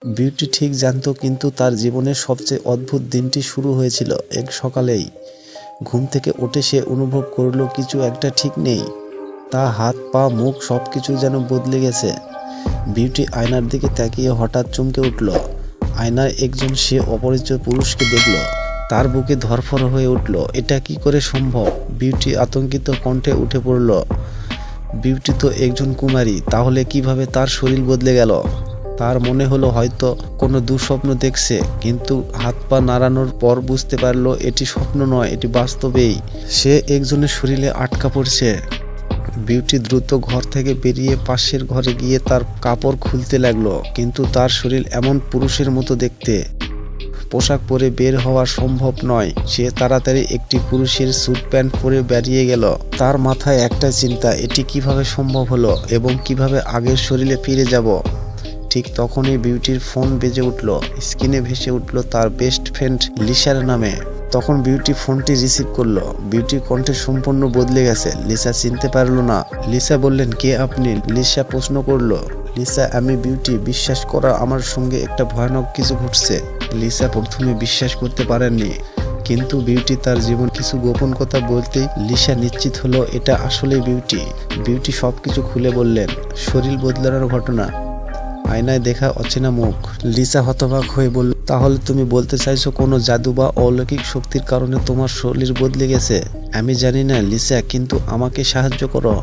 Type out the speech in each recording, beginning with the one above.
Beauty ঠিক জানতো, কিন্তু তার জীবনের সবচেয়ে অদ্ভুত দিনটি শুরু হয়েছিল এক সকালেই। ঘুম থেকে উঠে সে অনুভব করলো কিছু একটা ঠিক নেই। তা হাত পা মুখ সবকিছু যেন বদলে গেছে। বিউটি আয়নার দিকে তাকিয়ে হঠাৎ চমকে উঠল। আয়নায় একজন সে অপরিচিত পুরুষকে দেখল। তার বুকে ধড়ফড় হয়ে উঠল। এটা কি করে সম্ভব? বিউটি আতঙ্কিত কণ্ঠে উঠে পড়ল। বিউটি তো একজন কুমারী, তাহলে কিভাবে তার শরীর বদলে গেল? তার মনে হলো হয়তো কোনো দুঃস্বপ্ন দেখছে, কিন্তু হাত পা নাড়ানোর পর বুঝতে পারল এটি স্বপ্ন নয়, এটি বাস্তবেই সে একজনের শরীরে আটকা পড়ছে। বিউটি দ্রুত ঘর থেকে বেরিয়ে পাশের ঘরে গিয়ে তার কাপড় খুলতে লাগলো, কিন্তু তার শরীর এমন পুরুষের মতো দেখতে। পোশাক পরে বের হওয়া সম্ভব নয়। সে তাড়াতাড়ি একটি পুরুষের স্যুট প্যান্ট পরে বেরিয়ে গেল। তার মাথায় একটা চিন্তা, এটি কিভাবে সম্ভব হলো এবং কিভাবে আগের শরীরে ফিরে যাব। ঠিক তখনই বিউটির ফোন বেজে উঠল। স্ক্রিনে ভেসে উঠল তার বেস্ট ফ্রেন্ড লিসার নামে। তখন বিউটি ফোনটি রিসিভ করলো। বিউটির কণ্ঠে সম্পূর্ণ বদলে গেছে। লিসা চিনতে পারলো না। লিসা বললেন, কে আপনি? লিসা প্রশ্ন করলো। লিসা, আমি বিউটি। বিশ্বাস করা, আমার সঙ্গে একটা ভয়ানক কিছু ঘটছে। লিসা প্রথমে বিশ্বাস করতে পারেননি, কিন্তু বিউটি তার জীবন কিছু গোপন কথা বলতেই লিসা নিশ্চিত হলো এটা আসলেই বিউটি। বিউটি সবকিছু খুলে বললেন। শরীর বদলানোর ঘটনা, আয়নায় দেখা অচেনা মুখ। লিসা হতবাক হয়ে বলল, তাহলে তুমি বলতে চাইছো কোনো জাদু বা অলৌকিক শক্তির কারণে তোমার শরীর বদলে গেছে? আমি জানি না লিসা, কিন্তু আমাকে সাহায্য করো।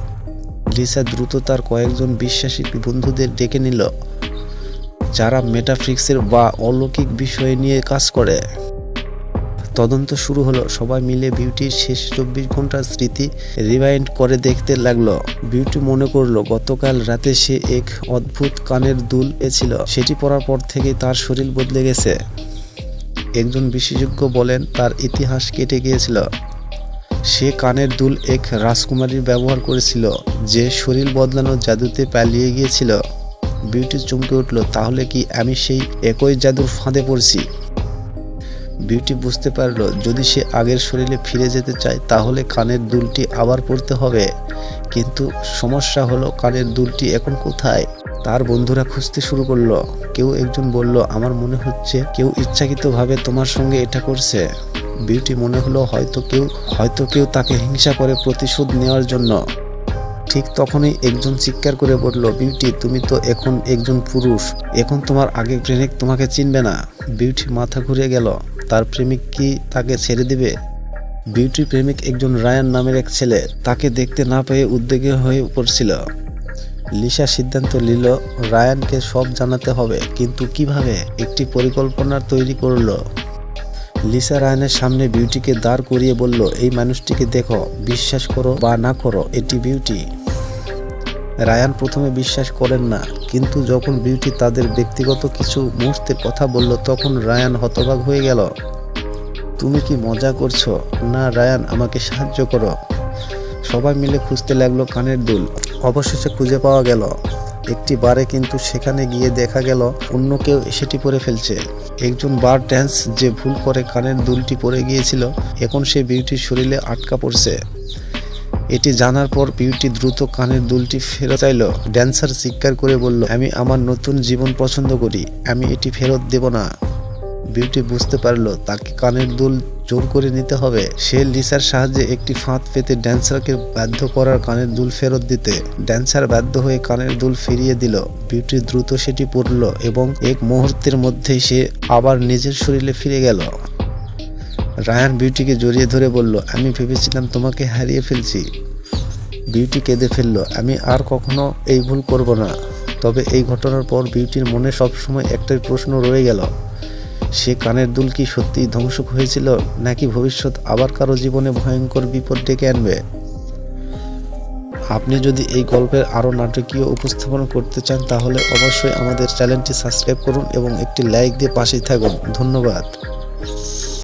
লিসা দ্রুত তার কয়েকজন বিশ্বাসী বন্ধুদের ডেকে নিল, যারা মেটাফিজিক্সের বা অলৌকিক বিষয় নিয়ে কাজ করে। তদন্ত শুরু হলো। সবাই মিলে বিউটির শেষ 24 ঘন্টার স্মৃতি রিভাইন্ড করে দেখতে লাগলো। বিউটি মনে করলো গতকাল রাতে সে এক অদ্ভুত কানের দুল পেয়েছিল। সেটি পরার পর থেকে তার শরীর বদলে গেছে। একজন বিশেষজ্ঞ বলেন তার ইতিহাস কেটে গিয়েছিল। সে কানের দুল এক রাজকুমারীর ব্যবহার করেছিল, যে শরীর বদলানোর জাদুতে পালিয়ে গিয়েছিল। বিউটি চমকে উঠল, তাহলে কি আমি সেই একই জাদুর ফাঁদে পড়ছি? বিউটি বুঝতে পারল, যদি সে আগের শরীরে ফিরে যেতে চায় তাহলে কানের দুলটি আবার পরতে হবে। কিন্তু সমস্যা হলো, কানের দুলটি এখন কোথায়? তার বন্ধুরা খুঁজতে শুরু করলো। কেউ একজন বলল, আমার মনে হচ্ছে কেউ ইচ্ছাকৃতভাবে তোমার সঙ্গে এটা করছে। বিউটি মনে হলো হয়তো কেউ তাকে হিংসা করে প্রতিশোধ নেওয়ার জন্য। ঠিক তখনই একজন চিৎকার করে বলল, বিউটি, তুমি তো এখন একজন পুরুষ। এখন তোমার আগের প্রেমিক তোমাকে চিনবে না। বিউটি মাথা ঘুরে গেল। তার প্রেমিক কি তাকে ছেড়ে দিবে? বিউটির প্রেমিক একজন রায়ান নামের এক ছেলে। তাকে দেখতে না পেয়ে উদ্বেগে হয়ে পড়ছিল। লিসা সিদ্ধান্ত নিল রায়ানকে সব জানাতে হবে, কিন্তু কিভাবে? একটি পরিকল্পনা তৈরি করলো। লিসা রায়ানের সামনে বিউটিকে দাঁড় করিয়ে বলল, এই মানুষটিকে দেখো, বিশ্বাস করো বা না করো, এটি বিউটি। রায়ান প্রথমে বিশ্বাস করেন না, কিন্তু যখন বিউটি তাদের ব্যক্তিগত কিছু মুহূর্তের কথা বলল, তখন রায়ান হতবাক হয়ে গেল। তুমি কি মজা করছো? না রায়ান, আমাকে সাহায্য করো। সবাই মিলে খুঁজতে লাগলো কানের দুল। অবশেষে খুঁজে পাওয়া গেল একটি বারে, কিন্তু সেখানে গিয়ে দেখা গেল অন্য কেউ সেটি পরে ফেলছে। একজন বার ড্যান্স যে ভুল করে কানের দুলটি পরে গিয়েছিল, এখন সে বিউটির শরীরে আটকা পড়ছে। এটি জানার পর বিউটি দ্রুত কানের দুলটি ফেরত চাইল। ড্যান্সার চিৎকার করে বলল, আমি আমার নতুন জীবন পছন্দ করি, আমি এটি ফেরত দেব না। বিউটি বুঝতে পারলো তাকে কানের দুল জোর করে নিতে হবে। সে লিসার সাহায্যে একটি ফাঁদ পেতে ড্যান্সারকে বাধ্য করার কানের দুল ফেরত দিতে। ড্যান্সার বাধ্য হয়ে কানের দুল ফিরিয়ে দিল। বিউটি দ্রুত সেটি পরল এবং এক মুহূর্তের মধ্যেই সে আবার নিজের শরীরে ফিরে গেল। রায়ান বিউটিকে জড়িয়ে ধরে বলল, আমি ভেবেছিলাম তোমাকে হারিয়ে ফেলছি। বিউটি কেঁদে ফেলল, আমি আর কখনো এই ভুল করব না। তবে এই ঘটনার পর বিউটির মনে সবসময় একটাই প্রশ্ন রয়ে গেল, সে কানের দুল কি সত্যিই ধ্বংস হয়েছিল, নাকি ভবিষ্যৎ আবার কারো জীবনে ভয়ঙ্কর বিপদ ডেকে আনবে? আপনি যদি এই গল্পের আরও নাটকীয় উপস্থাপন করতে চান, তাহলে অবশ্যই আমাদের চ্যানেলটি সাবস্ক্রাইব করুন এবং একটি লাইক দিয়ে পাশেই থাকুন। ধন্যবাদ।